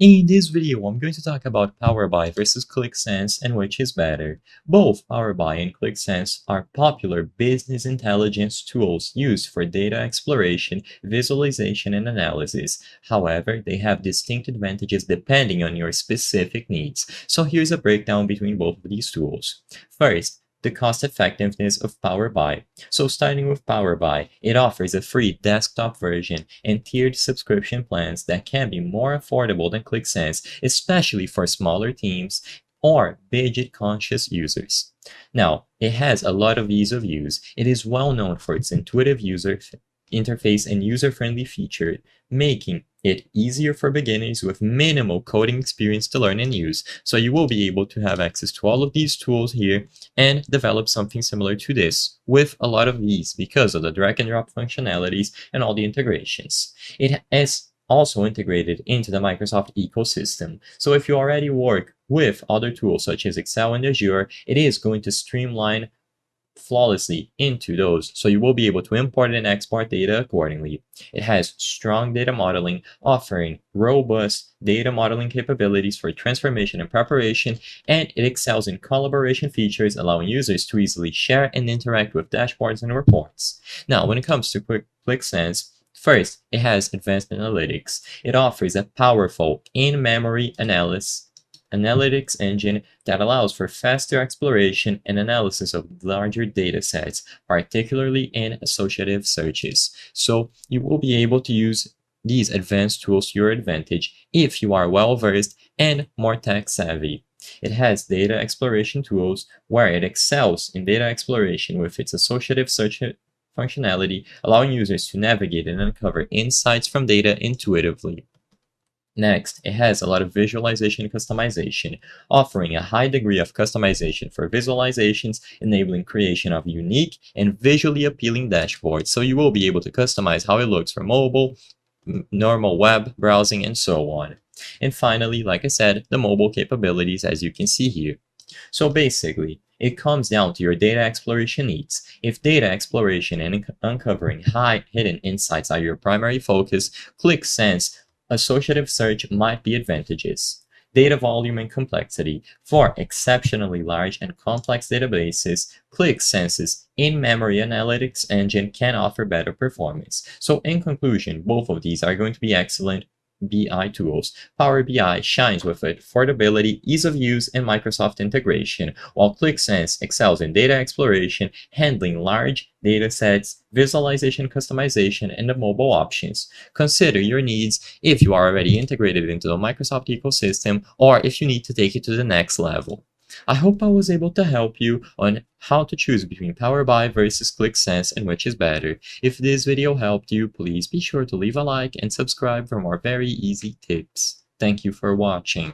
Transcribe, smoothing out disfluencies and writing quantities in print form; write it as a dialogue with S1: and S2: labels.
S1: In this video, I'm going to talk about Power BI versus ClickSense and which is better. Both Power BI and ClickSense are popular business intelligence tools used for data exploration, visualization, and analysis. However, they have distinct advantages depending on your specific needs. So here's a breakdown between both of these tools. First, the cost effectiveness of Power BI. So starting with Power BI, it offers a free desktop version and tiered subscription plans that can be more affordable than ClickSense, especially for smaller teams or budget-conscious users. Now, it has a lot of ease of use. It is well known for its intuitive user interface and user-friendly feature, making it easier for beginners with minimal coding experience to learn and use. So you will be able to have access to all of these tools here and develop something similar to this with a lot of ease because of the drag and drop functionalities and all the integrations. It is also integrated into the Microsoft ecosystem. So if you already work with other tools such as Excel and Azure, it is going to streamline flawlessly into those, so you will be able to import and export data accordingly. It has strong data modeling, offering robust data modeling capabilities for transformation and preparation, and it excels in collaboration features, allowing users to easily share and interact with dashboards and reports. Now, when it comes to ClickSense, first, it has advanced analytics. It offers a powerful in-memory analytics engine that allows for faster exploration and analysis of larger data sets, particularly in associative searches. So you will be able to use these advanced tools to your advantage if you are well-versed and more tech-savvy. It has data exploration tools where it excels in data exploration with its associative search functionality, allowing users to navigate and uncover insights from data intuitively. Next, it has a lot of visualization and customization, offering a high degree of customization for visualizations, enabling creation of unique and visually appealing dashboards. So you will be able to customize how it looks for mobile, normal web browsing, and so on. And finally, like I said, the mobile capabilities, as you can see here. So basically, it comes down to your data exploration needs. If data exploration and uncovering high hidden insights are your primary focus, ClickSense associative search might be advantageous. Data volume and complexity. For exceptionally large and complex databases, ClickSense's in-memory analytics engine can offer better performance. So in conclusion, both of these are going to be excellent BI tools. Power BI shines with affordability, ease of use, and Microsoft integration, while ClickSense excels in data exploration, handling large data sets, visualization customization, and the mobile options. Consider your needs if you are already integrated into the Microsoft ecosystem or if you need to take it to the next level. I hope I was able to help you on how to choose between Power BI versus ClickSense and which is better. If this video helped you, please be sure to leave a like and subscribe for more very easy tips. Thank you for watching.